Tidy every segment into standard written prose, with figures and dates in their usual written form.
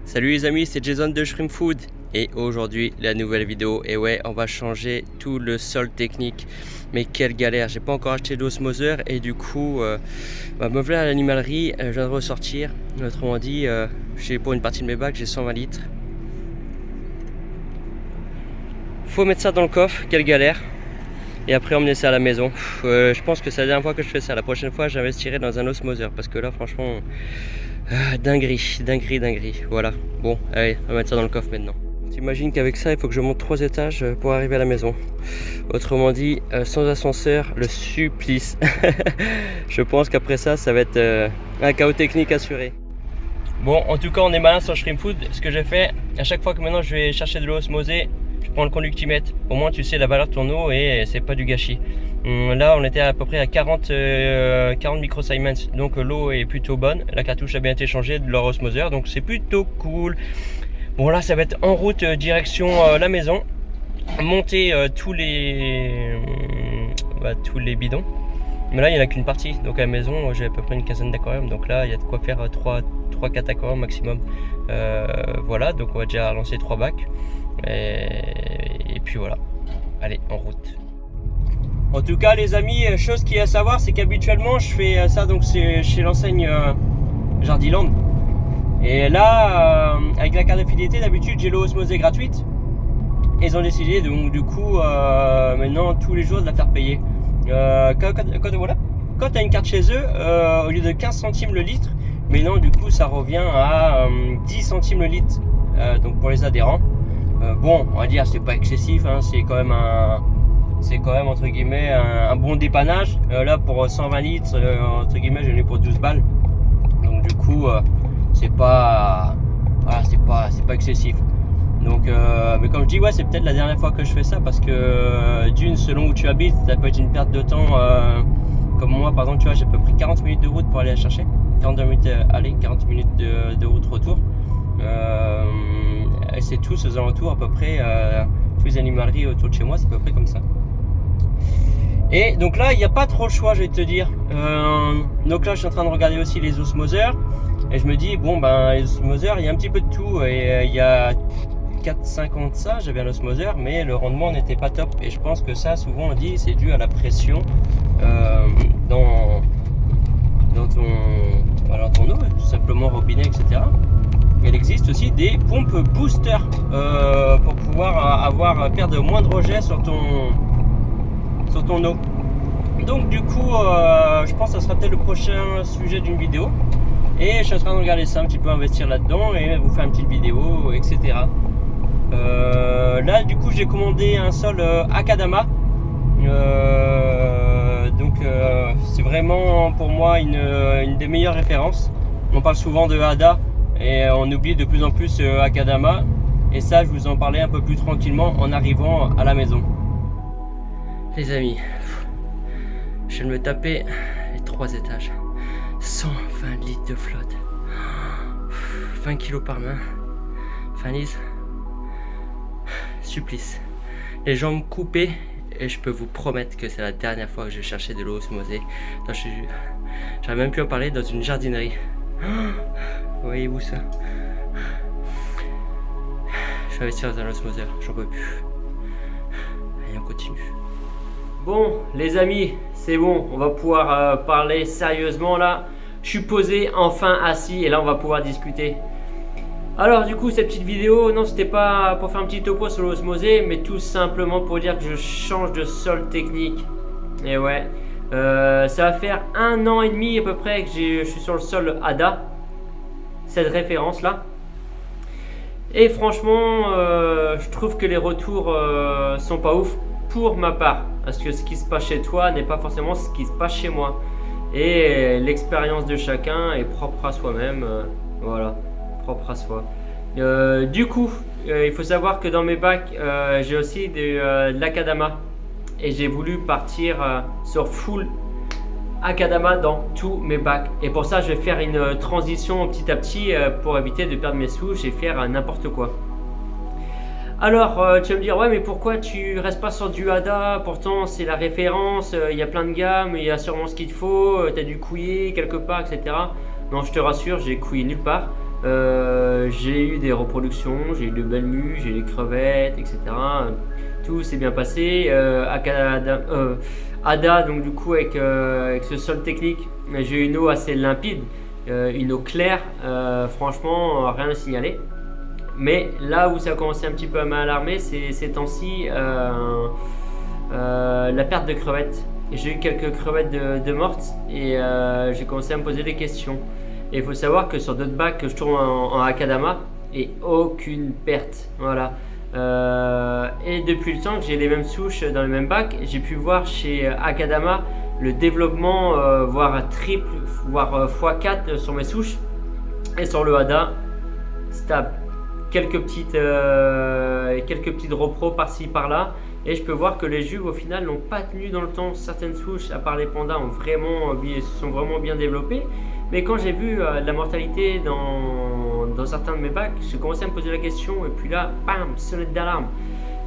Salut les amis, c'est Jason de Shrimp Food et aujourd'hui la nouvelle vidéo. Et ouais, on va changer tout le sol technique. Mais quelle galère, j'ai pas encore acheté d'osmoseur et du coup me voilà à l'animalerie, je viens de ressortir. Autrement dit, pour une partie de mes bacs j'ai 120 litres. Faut mettre ça dans le coffre, quelle galère. Et après emmener ça à la maison. Je pense que c'est la dernière fois que je fais ça. La prochaine fois j'investirai dans un osmoseur parce que là franchement dinguerie. Voilà, bon allez, on va mettre ça dans le coffre maintenant. T'imagines qu'avec ça il faut que je monte 3 étages pour arriver à la maison. Autrement dit, sans ascenseur, le supplice. Je pense qu'après ça va être un chaos technique assuré. Bon, en tout cas on est malin sur Shrimp Food. Ce que j'ai fait, à chaque fois que maintenant je vais chercher de l'eau osmosée, je prends le conductimètre. Au moins tu sais la valeur de ton eau et c'est pas du gâchis. Là on était à peu près à 40 microsiemens, donc l'eau est plutôt bonne. La cartouche a bien été changée de leur osmoseur, donc c'est plutôt cool. Bon là ça va être en route direction la maison. Monter tous les bidons. Mais là il n'y en a qu'une partie, donc à la maison j'ai à peu près une quinzaine d'aquariums, donc là il y a de quoi faire 3-4 aquariums maximum. Voilà, donc on va déjà lancer 3 bacs et puis voilà, allez en route. En tout cas les amis, chose qu'il y a à savoir, c'est qu'habituellement je fais ça, donc c'est chez l'enseigne Jardiland. Et là avec la carte de fidélité d'habitude j'ai l'eau osmosée gratuite. Et ils ont décidé donc du coup maintenant tous les jours de la faire payer. Quand tu as une carte chez eux, au lieu de 15 centimes le litre, mais non, du coup ça revient à 10 centimes le litre, donc pour les adhérents. Bon, on va dire c'est pas excessif, hein, c'est quand même entre guillemets un bon dépannage. Là pour 120 litres, entre guillemets j'en ai pour 12 balles. Donc du coup c'est pas excessif. Donc, mais comme je dis, ouais, c'est peut-être la dernière fois que je fais ça parce que d'une, selon où tu habites, ça peut être une perte de temps. Comme moi, par exemple, tu vois, j'ai à peu près 40 minutes de route pour aller la chercher. 42 minutes aller, 40 minutes de route retour. Et c'est tous aux alentours à peu près, tous les animaleries autour de chez moi, c'est à peu près comme ça. Et donc là, il n'y a pas trop le choix, je vais te dire. Donc là, je suis en train de regarder aussi les osmoseurs. Et je me dis, bon, ben, les osmoseurs, il y a un petit peu de tout. Et il y a 4-5 ans de ça, j'avais un osmoseur, mais le rendement n'était pas top. Et je pense que ça, souvent, on dit, c'est dû à la pression dans ton eau, tout simplement robinet, etc. Il existe aussi des pompes booster pour pouvoir perdre moins de rejet sur ton eau. Donc du coup, je pense que ça sera peut-être le prochain sujet d'une vidéo. Et je suis en train de regarder ça un petit peu, investir là-dedans et vous faire une petite vidéo, etc. Là du coup j'ai commandé un sol Akadama. C'est vraiment pour moi une des meilleures références. On parle souvent de Hada et on oublie de plus en plus Akadama. Et ça je vous en parlais un peu plus tranquillement en arrivant à la maison. Les amis, je viens de me taper les 3 étages. 120 litres de flotte. 20 kilos par main. Fin lisse. Supplice. Les jambes coupées. Et je peux vous promettre que c'est la dernière fois que je vais chercher de l'eau osmosée. J'aurais même pu en parler dans une jardinerie. Voyez-vous ça? Je vais investir dans un osmoseur. J'en peux plus. Allez, on continue. Bon, les amis, c'est bon. On va pouvoir parler sérieusement là. Je suis posé, enfin assis. Et là, on va pouvoir discuter. Alors du coup cette petite vidéo, non c'était pas pour faire un petit topo sur l'osmosée, mais tout simplement pour dire que je change de sol technique. Et ouais, ça va faire 1 an et demi à peu près que je suis sur le sol Hada, cette référence là. Et franchement, je trouve que les retours sont pas ouf pour ma part. Parce que ce qui se passe chez toi n'est pas forcément ce qui se passe chez moi. Et l'expérience de chacun est propre à soi-même, voilà. Propre à soi. Du coup, il faut savoir que dans mes bacs, j'ai aussi de l'Akadama et j'ai voulu partir sur full Akadama dans tous mes bacs. Et pour ça, je vais faire une transition petit à petit pour éviter de perdre mes sous. Je vais faire n'importe quoi. Alors, tu vas me dire, ouais, mais pourquoi tu restes pas sur du Hada? Pourtant, c'est la référence, il y a plein de gammes, il y a sûrement ce qu'il te faut, tu as dû couiller quelque part, etc. Non, je te rassure, j'ai couillé nulle part. j'ai eu des reproductions, j'ai eu de belles mues, j'ai eu des crevettes, etc. Tout s'est bien passé. Ada, donc du coup avec ce sol technique, j'ai eu une eau assez limpide, une eau claire, franchement rien à signaler. Mais là où ça a commencé un petit peu à m'alarmer, c'est ces temps-ci la perte de crevettes. J'ai eu quelques crevettes de mortes et j'ai commencé à me poser des questions. Et il faut savoir que sur d'autres bacs que je tourne en Akadama, et aucune perte. Voilà. Et depuis le temps que j'ai les mêmes souches dans le même bac, j'ai pu voir chez Akadama le développement, voire triple, voire x4 sur mes souches. Et sur le Ada, stable. Quelques petites repros par-ci par-là. Et je peux voir que les juves au final n'ont pas tenu dans le temps. Certaines souches, à part les pandas, se sont vraiment bien développées. Mais quand j'ai vu la mortalité dans certains de mes bacs, j'ai commencé à me poser la question. Et puis là, bam, sonnette d'alarme.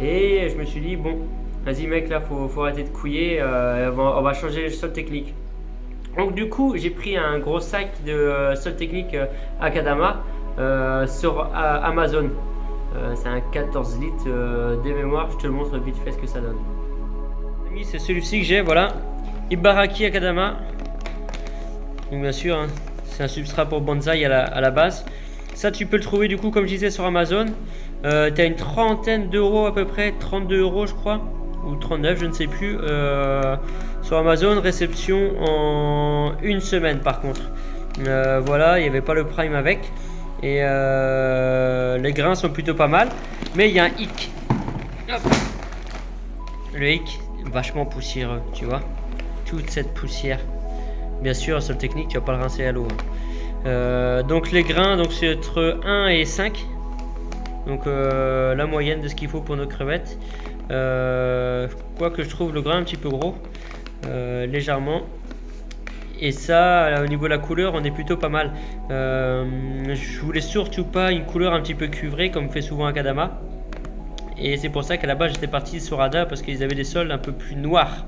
Et je me suis dit, bon, vas-y mec, là, faut arrêter de couiller. On va changer le sol technique. Donc du coup, j'ai pris un gros sac de sol technique Akadama sur Amazon. C'est un 14 litres des mémoires, je te le montre vite fait ce que ça donne. C'est celui-ci que j'ai, voilà, Ibaraki Akadama. Donc bien sûr, hein, c'est un substrat pour bonsaï à la base. Ça tu peux le trouver du coup comme je disais sur Amazon. Tu as une trentaine d'euros à peu près, 32 euros je crois, ou 39 je ne sais plus, sur Amazon, réception en une semaine par contre. Voilà, il n'y avait pas le prime avec. Et les grains sont plutôt pas mal. Mais il y a un hic. Hop. Le hic, vachement poussiéreux, tu vois. Toute cette poussière. Bien sûr, sol technique, tu vas pas le rincer à l'eau. Donc les grains, donc c'est entre 1 et 5. Donc la moyenne de ce qu'il faut pour nos crevettes. Quoique je trouve le grain un petit peu gros. Légèrement. Et ça, au niveau de la couleur, on est plutôt pas mal. Je voulais surtout pas une couleur un petit peu cuivrée comme fait souvent Akadama. Et c'est pour ça qu'à la base j'étais parti sur Ada parce qu'ils avaient des sols un peu plus noirs.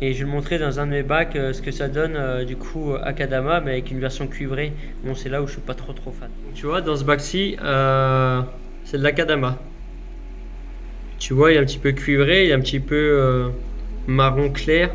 Et je vais le montrer dans un de mes bacs ce que ça donne du coup Akadama, mais avec une version cuivrée. Bon, c'est là où je suis pas trop fan. Tu vois, dans ce bac-ci, c'est de l'Akadama. Tu vois, il est un petit peu cuivré, il est un petit peu marron clair.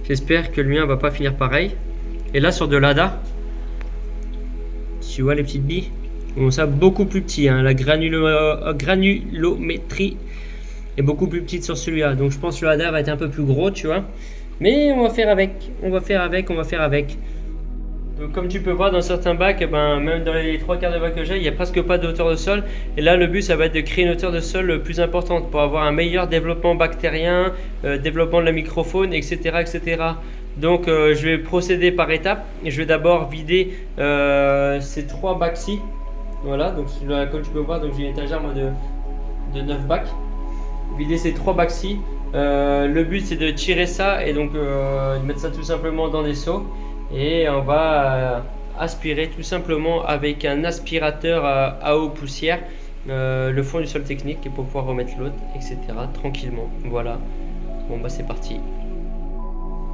J'espère que le mien va pas finir pareil. Et là sur de l'Ada, tu vois les petites billes, bon, ça beaucoup plus petit, hein. La granulométrie est beaucoup plus petite sur celui-là. Donc je pense que le Ada va être un peu plus gros, tu vois. Mais on va faire avec, on va faire avec. Donc comme tu peux voir dans certains bacs, même dans les 3/4 de bac que j'ai, il n'y a presque pas de hauteur de sol. Et là le but ça va être de créer une hauteur de sol plus importante pour avoir un meilleur développement bactérien, développement de la microfaune, etc. Donc je vais procéder par étapes. Et je vais d'abord vider ces 3 bacs-ci. Voilà, donc comme tu peux voir, j'ai une étagère moi, de 9 bacs. Vider ces 3 bacs-ci. Le but c'est de tirer ça et donc de mettre ça tout simplement dans des seaux. Et on va aspirer tout simplement avec un aspirateur à eau poussière le fond du sol technique pour pouvoir remettre l'autre, etc. tranquillement. Voilà, bon c'est parti.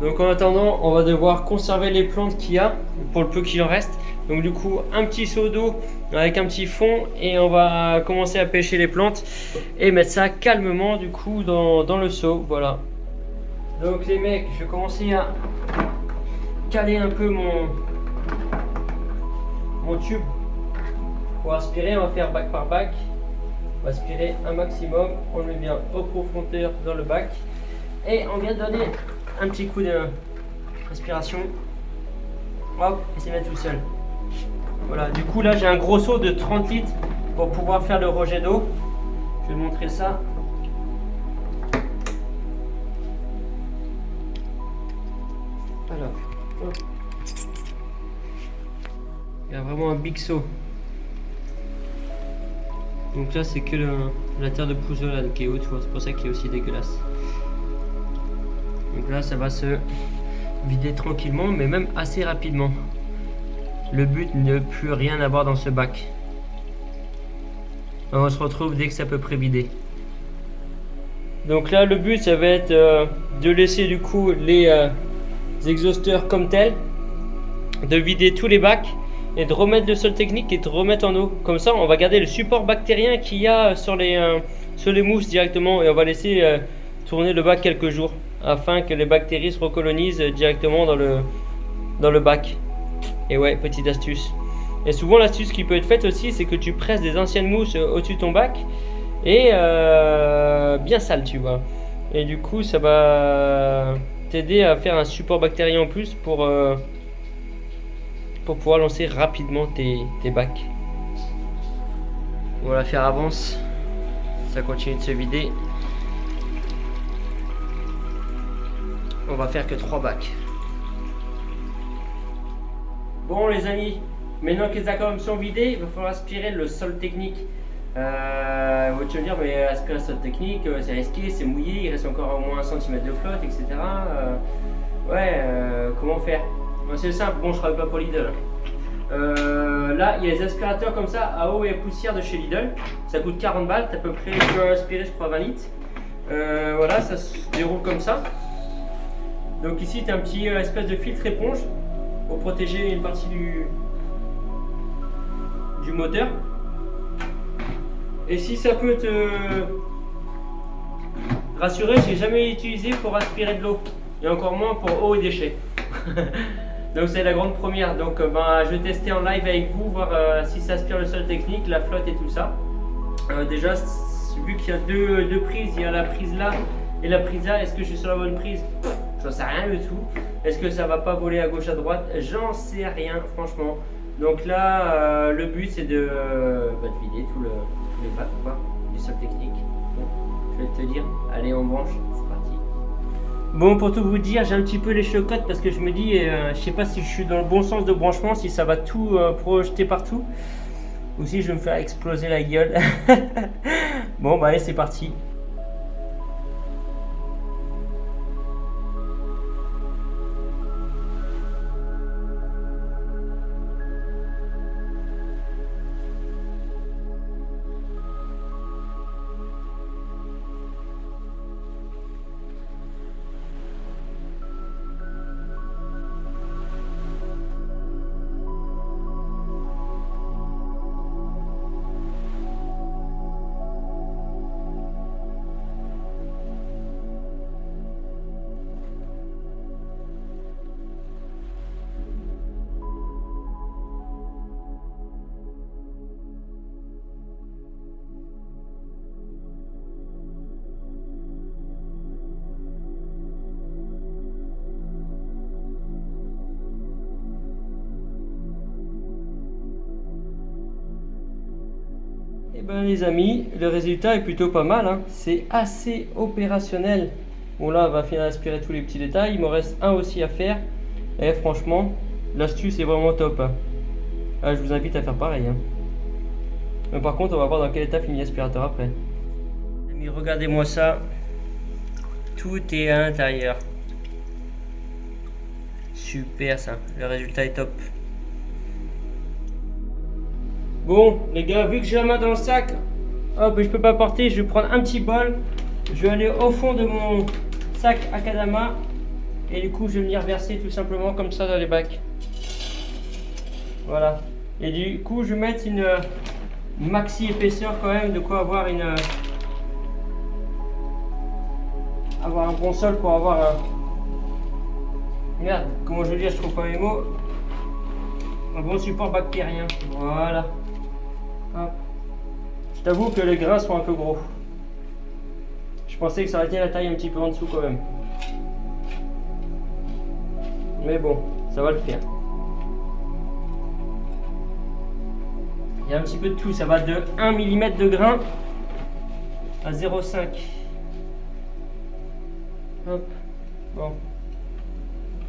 Donc en attendant, on va devoir conserver les plantes qu'il y a pour le peu qu'il en reste. Donc du coup, un petit seau d'eau avec un petit fond et on va commencer à pêcher les plantes et mettre ça calmement du coup dans le seau. Voilà. Donc les mecs, je vais commencer à caler un peu mon tube pour aspirer. On va faire bac par bac. On va aspirer un maximum. On le met bien au profondeur dans le bac et on vient donner un petit coup d'aspiration. Hop, et c'est mettre tout seul. Voilà, du coup là j'ai un gros seau de 30 litres pour pouvoir faire le rejet d'eau. Je vais montrer ça. Alors, hop. Il y a vraiment un big seau. Donc là c'est que la terre de pouzzolane qui est haute, c'est pour ça qu'il est aussi dégueulasse. Donc là ça va se vider tranquillement mais même assez rapidement. Le but ne plus rien avoir dans ce bac. On se retrouve dès que c'est à peu près vidé. Donc là le but ça va être de laisser du coup les exhausteurs comme tels, de vider tous les bacs et de remettre le sol technique et de remettre en eau. Comme ça, on va garder le support bactérien qu'il y a sur les mousses directement et on va laisser tourner le bac quelques jours afin que les bactéries se recolonisent directement dans le bac. Et ouais, petite astuce. Et souvent l'astuce qui peut être faite aussi, c'est que tu presses des anciennes mousses au-dessus de ton bac et bien sale, tu vois. Et du coup, ça va t'aider à faire un support bactérien en plus pour pouvoir lancer rapidement tes bacs. On va la faire avance. Ça continue de se vider. On va faire que 3 bacs. Bon les amis, maintenant que les aquariums sont vidés, il va falloir aspirer le sol technique. Vous allez me dire, mais aspirer le sol technique, c'est risqué, c'est mouillé, il reste encore au moins 1 cm de flotte, etc. Comment faire? C'est simple, bon je travaille pas pour Lidl. Là il y a les aspirateurs comme ça à eau et à poussière de chez Lidl. Ça coûte 40 balles, à peu près, tu peux aspirer je crois 20 litres. Voilà, ça se déroule comme ça. Donc ici tu as un petit espèce de filtre éponge pour protéger une partie du moteur. Et si ça peut te rassurer, j'ai jamais utilisé pour aspirer de l'eau et encore moins pour eau et déchets. Donc c'est la grande première. Donc je vais tester en live avec vous, voir si ça aspire le sol technique, la flotte et tout ça. Déjà, vu qu'il y a deux prises, il y a la prise là et la prise là, est-ce que je suis sur la bonne prise? J'en sais rien du tout. Est-ce que ça va pas voler à gauche à droite? J'en sais rien franchement. Donc là, le but c'est de vider tous les bacs du sol technique. Bon, je vais te dire, allez on branche, c'est parti. Bon, pour tout vous dire, j'ai un petit peu les chocottes parce que je me dis, je sais pas si je suis dans le bon sens de branchement, si ça va tout projeter partout ou si je vais me faire exploser la gueule. Bon allez, c'est parti. Et les amis, le résultat est plutôt pas mal, hein. C'est assez opérationnel. Bon là, on va finir d'aspirer tous les petits détails. Il me reste un aussi à faire. Et franchement, l'astuce est vraiment top, hein. Je vous invite à faire pareil, hein. Mais par contre, on va voir dans quel état finit l'aspirateur après. Mais regardez-moi ça. Tout est à l'intérieur. Super ça. Le résultat est top. Bon les gars, vu que j'ai la main dans le sac, hop, je peux pas porter, je vais prendre un petit bol, je vais aller au fond de mon sac Akadama et du coup je vais venir verser tout simplement comme ça dans les bacs. Voilà. Et du coup je vais mettre une maxi épaisseur quand même, de quoi avoir un bon sol pour avoir merde, comment je veux dire, je trouve pas mes mots. Un bon support bactérien. Voilà. Hop. Je t'avoue que les grains sont un peu gros. Je pensais que ça aurait été la taille un petit peu en dessous quand même. Mais bon, ça va le faire. Il y a un petit peu de tout. Ça va de 1 mm de grain à 0,5. Hop. Bon.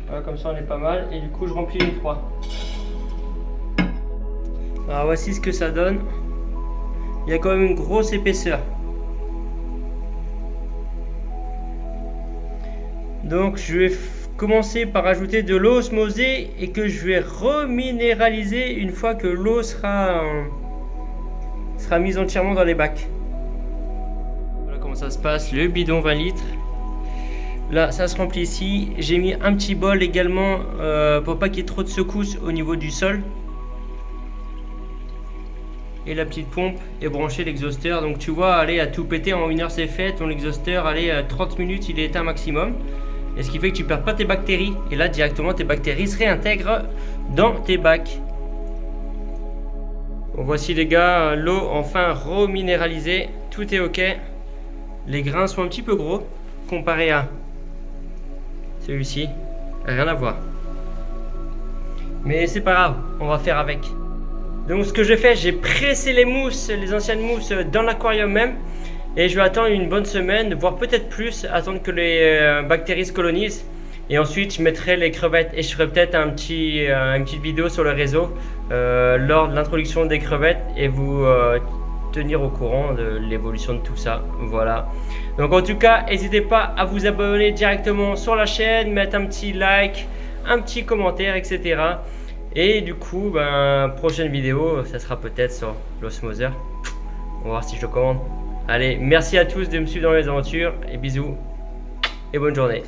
Voilà, comme ça on est pas mal. Et du coup je remplis les 3. Alors voici ce que ça donne. Il y a quand même une grosse épaisseur. Donc je vais commencer par ajouter de l'eau osmosée et que je vais reminéraliser une fois que l'eau sera mise entièrement dans les bacs. Voilà comment ça se passe, le bidon 20 litres. Là ça se remplit ici. J'ai mis un petit bol également pour pas qu'il y ait trop de secousses au niveau du sol. et la petite pompe est branchée l'exhausteur. Donc tu vois, allez, à tout péter en 1 heure c'est fait. Ton exhausteur, allez, à 30 minutes il est éteint maximum. Et ce qui fait que tu perds pas tes bactéries. Et là directement tes bactéries se réintègrent dans tes bacs. Bon, voici les gars, l'eau enfin reminéralisée. Tout est ok. Les grains sont un petit peu gros comparé à celui-ci. Rien à voir. Mais c'est pas grave, on va faire avec. Donc ce que je fais, j'ai pressé les mousses, les anciennes mousses dans l'aquarium même. Et je vais attendre une bonne semaine, voire peut-être plus, attendre que les bactéries se colonisent. Et ensuite je mettrai les crevettes et je ferai peut-être une petite vidéo sur le réseau lors de l'introduction des crevettes et vous tenir au courant de l'évolution de tout ça. Voilà. Donc en tout cas, n'hésitez pas à vous abonner directement sur la chaîne, mettre un petit like, un petit commentaire, etc. Et du coup, prochaine vidéo, ça sera peut-être sur l'osmoseur. On va voir si je le commande. Allez, merci à tous de me suivre dans mes aventures et bisous et bonne journée.